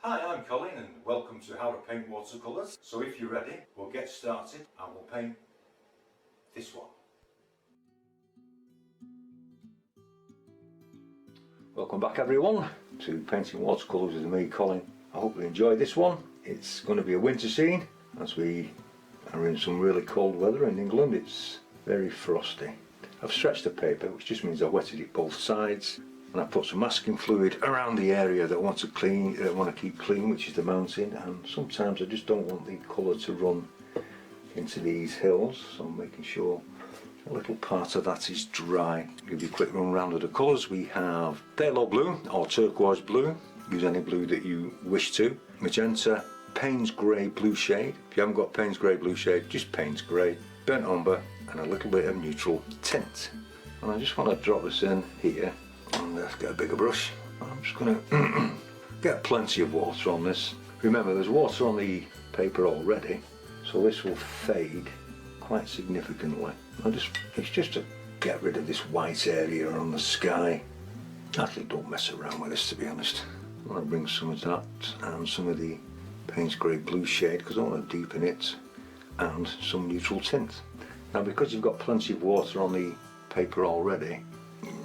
Hi, I'm Colin and welcome to How to Paint Watercolours. So if you're ready, we'll get started and we'll paint this one. Welcome back everyone to Painting Watercolours with me, Colin. I hope you enjoy this one. It's going to be a winter scene as we are in some really cold weather in England. It's very frosty. I've stretched the paper, which just means I wetted it both sides, and I put some masking fluid around the area that I want to keep clean, which is the mountain. And sometimes I just don't want the colour to run into these hills, so I'm making sure a little part of that is dry. I'll give you a quick run round of the colours. We have phthalo blue or turquoise blue. Use any blue that you wish to. Magenta, Payne's grey blue shade. If you haven't got Payne's grey blue shade, just Payne's grey. Burnt umber and a little bit of neutral tint. And I just want to drop this in here. And let's get a bigger brush. I'm just going to get plenty of water on this. Remember, there's water on the paper already, so this will fade quite significantly. It's just to get rid of this white area on the sky. Actually, don't mess around with this, to be honest. I want to bring some of that and some of the Payne's grey blue shade because I want to deepen it, and some neutral tint. Now, because you've got plenty of water on the paper already,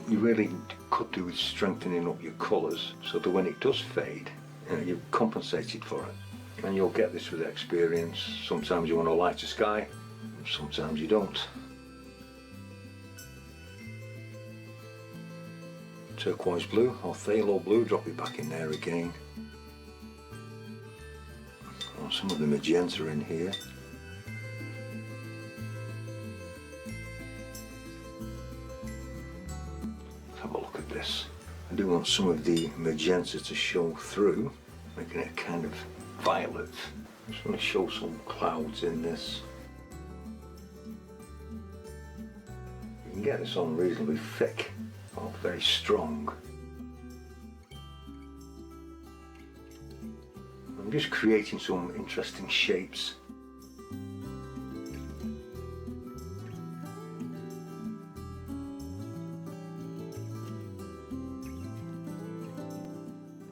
you really could do with strengthening up your colours so that when it does fade, you've compensated for it. And you'll get this with experience. Sometimes you want a lighter sky, sometimes you don't. Turquoise blue or phthalo blue, drop it back in there again. Some of the magenta in here. Have a look at this. I do want some of the magenta to show through, making it kind of violet. I just want to show some clouds in this. You can get this on reasonably thick or very strong. I'm just creating some interesting shapes.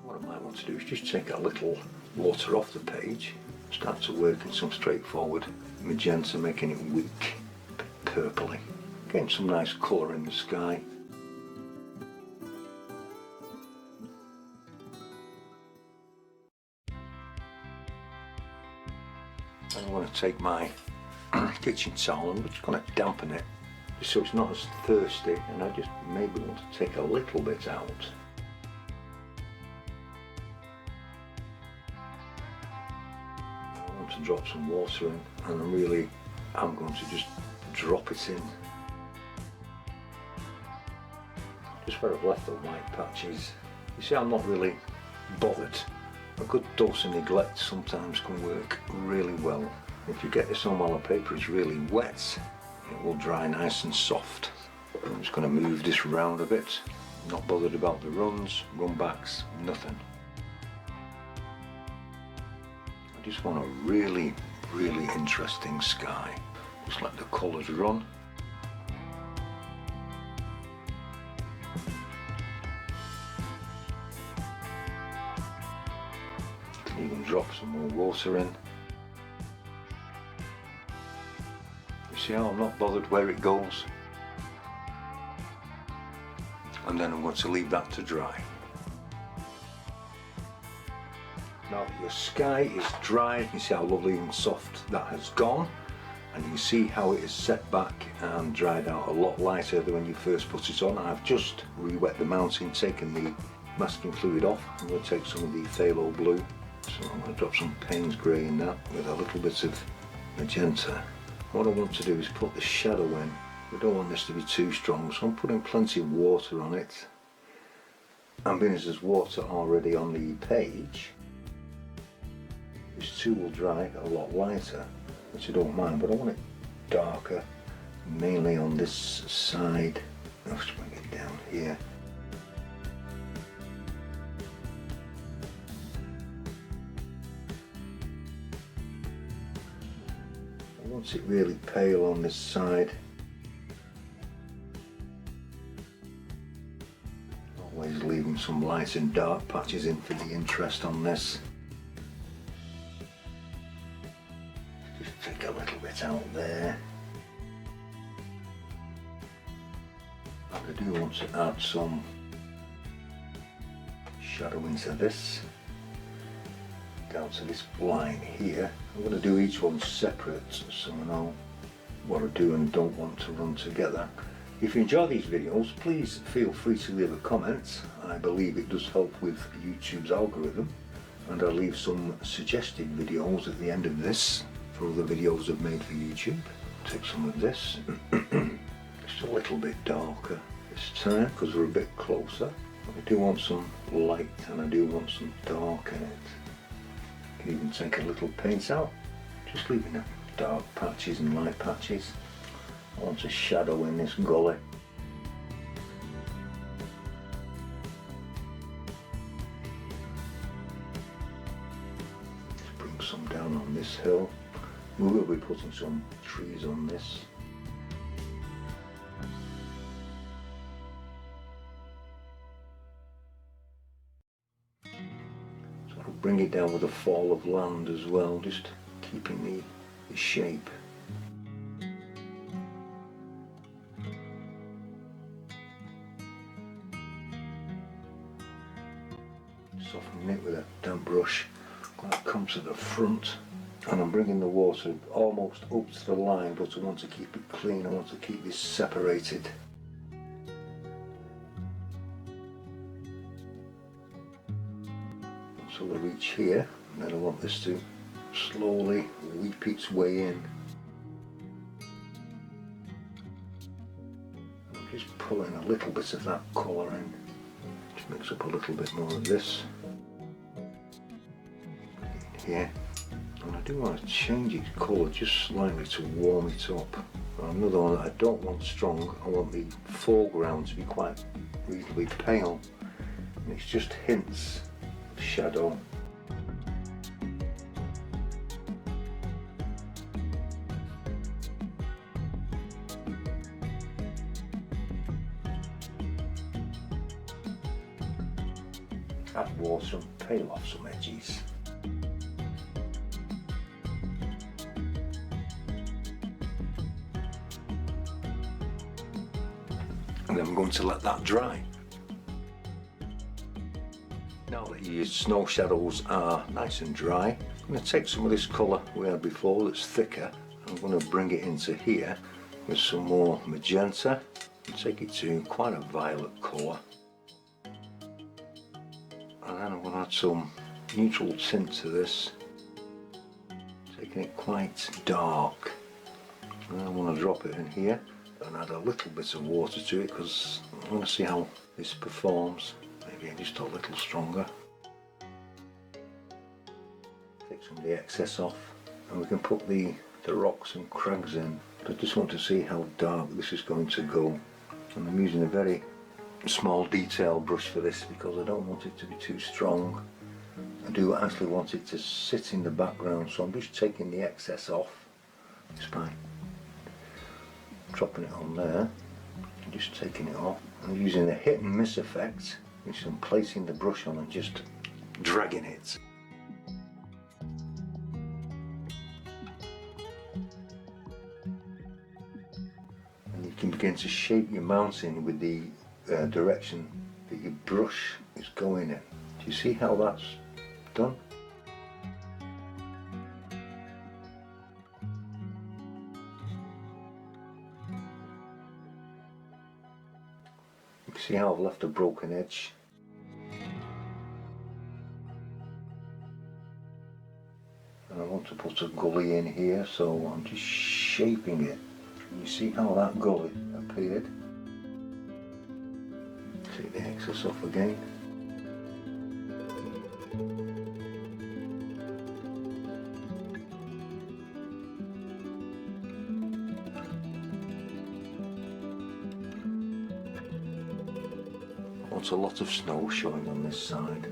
What I might want to do is just take a little water off the page, start to work in some straightforward magenta, making it weak, purpley, getting some nice colour in the sky. And I'm going to take my kitchen towel and I'm just going to dampen it just so it's not as thirsty, and I just maybe want to take a little bit out. I want to drop some water in, and I'm going to just drop it in. Just where I've left the white patches. You see, I'm not really bothered. A good dose of neglect sometimes can work really well. If you get this on while the paper is really wet, it will dry nice and soft. I'm just going to move this round a bit. Not bothered about the runs, run backs, nothing. I just want a really, really interesting sky. Just let the colours run. Even drop some more water in. You see how I'm not bothered where it goes? And then I'm going to leave that to dry. Now that your sky is dry, you can see how lovely and soft that has gone, and you can see how it is set back and dried out a lot lighter than when you first put it on. I've just re-wet the mountain, taken the masking fluid off. I'm going to take some of the phthalo blue. So I'm going to drop some Payne's grey in that with a little bit of magenta. What I want to do is put the shadow in. We don't want this to be too strong, so I'm putting plenty of water on it. And being as there's water already on the page, this too will dry a lot lighter, which I don't mind, but I want it darker, mainly on this side. I'll just bring it down here. I want it really pale on this side. Always leaving some light and dark patches in for the interest on this. take a little bit out there. And I do want to add some shadow into this, down to this line here. I'm going to do each one separate so I know what I do and don't want to run together. If you enjoy these videos, please feel free to leave a comment. I believe it does help with YouTube's algorithm, and I'll leave some suggested videos at the end of this for other videos I've made for YouTube. Take some of this, just a little bit darker this time because we're a bit closer. I do want some light and I do want some dark in it. You can even take a little paint out, just leaving the dark patches and light patches. I want a shadow in this gully. Let's bring some down on this hill. We will be putting some trees on this. So I'll bring it down with a fall of land as well, just keeping the shape. Softening it with a damp brush. I'm going to come to the front and I'm bringing the water almost up to the line, but I want to keep it clean. I want to keep this separated. So I reach here, and then I want this to slowly weep its way in. I'm just pulling a little bit of that colour in. Just mix up a little bit more of this. Here. And I do want to change its colour just slightly to warm it up. Another one that I don't want strong, I want the foreground to be quite reasonably pale. And it's just hints of shadow. Add water and peel off some edges. And then I'm going to let that dry. Now that your snow shadows are nice and dry, I'm going to take some of this colour we had before that's thicker. I'm going to bring it into here with some more magenta and take it to quite a violet colour. And then I'm going to add some neutral tint to this, taking it quite dark. And I want to drop it in here and add a little bit of water to it because I want to see how this performs. Maybe just a little stronger. Take some of the excess off and we can put the rocks and crags in. But I just want to see how dark this is going to go. And I'm using a very small detail brush for this because I don't want it to be too strong. I do actually want it to sit in the background, so I'm just taking the excess off just by dropping it on there and just taking it off. I'm using the hit and miss effect, which I'm placing the brush on and just dragging it. And you can begin to shape your mountain with the direction that your brush is going in. Do you see how that's done? You can see how I've left a broken edge. And I want to put a gully in here, so I'm just shaping it. You see how that gully appeared? Take the excess off again. I want a lot of snow showing on this side.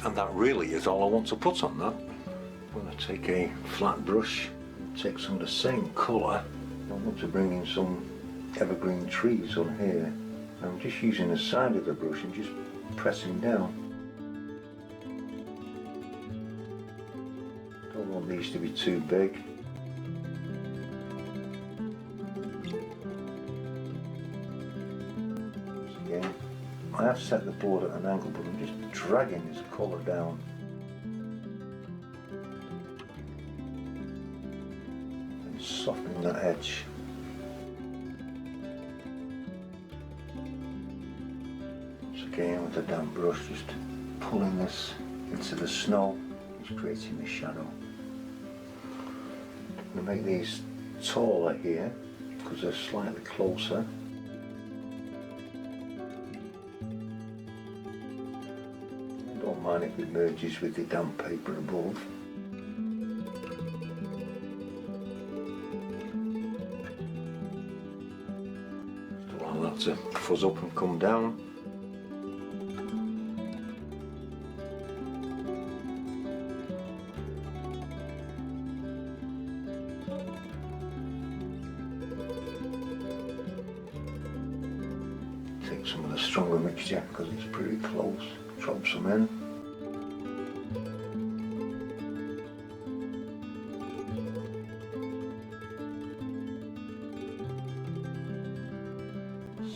And that really is all I want to put on that. I'm going to take a flat brush, take some of the same colour. I want to bring in some evergreen trees on here. I'm just using the side of the brush and just pressing down. Don't want these to be too big. Again, I have set the board at an angle, but I'm just dragging this colour down. And softening that edge. Once again with the damp brush, just pulling this into the snow, just creating the shadow. I'm going to make these taller here because they're slightly closer. I don't mind if it merges with the damp paper above. Just allow that to fuzz up and come down. Take some of the stronger mixture because it's pretty close. Drop some in.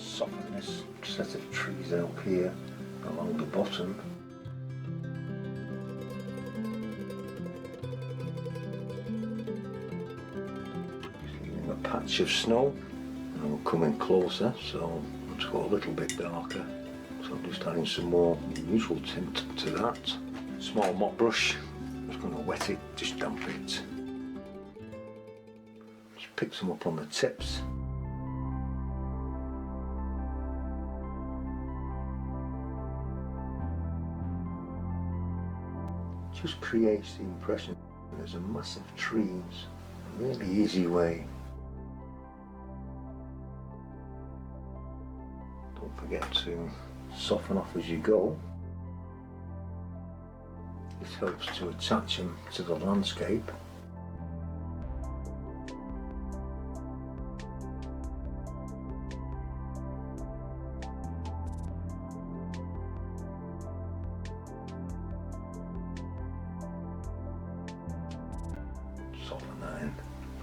Soften this set of trees out here along the bottom. Just leaving a patch of snow. And we'll come in closer, so let's go a little bit darker. So I'm just adding some more neutral tint to that. Small mop brush, I'm just going to wet it, just damp it. Just pick some up on the tips. Just creates the impression that there's a massive trees. A really easy way. Don't forget to soften off as you go. This helps to attach them to the landscape. Soften that in.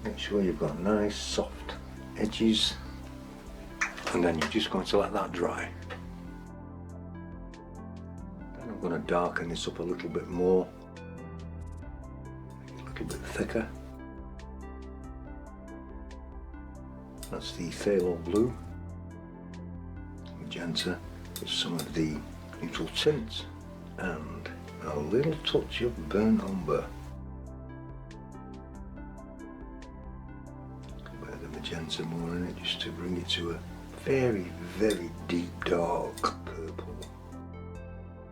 Make sure you've got nice soft edges, and then you're just going to let that dry. Then I'm going to darken this up a little bit more, a little bit thicker. That's the phthalo blue, magenta with some of the neutral tint, and a little touch of burnt umber. Where the magenta more in it, just to bring it to a very, very deep dark purple.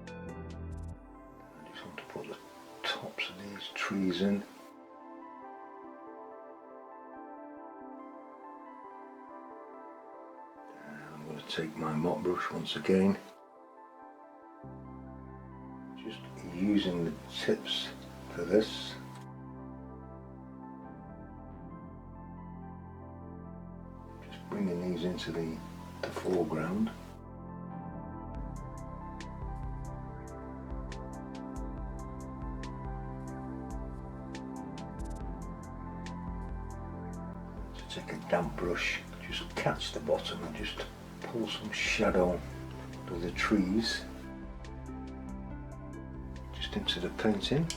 I just want to put the tops of these trees in. And I'm going to take my mop brush once again, just using the tips for this. Bringing these into the foreground. So take a damp brush, just catch the bottom and just pull some shadow of the trees just into the painting.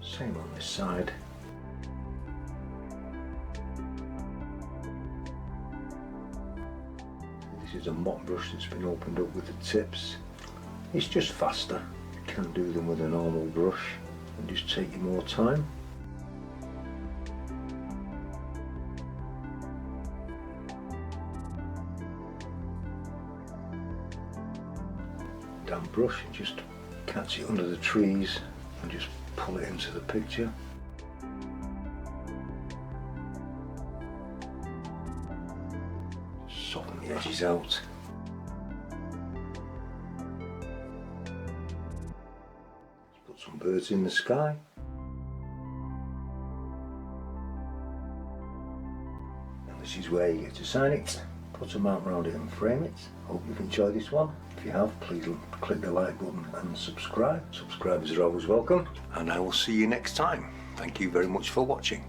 Same on this side. This is a mop brush that's been opened up with the tips. It's just faster. You can do them with a normal brush and just take you more time. Damp brush, and just catch it under the trees and just pull it into the picture. Soften the edges out. Let's put some birds in the sky. And this is where you get to sign it. put a mark around it and frame it. Hope you've enjoyed this one. If you have, please click the like button and subscribe. Subscribers are always welcome, and I will see you next time. Thank you very much for watching.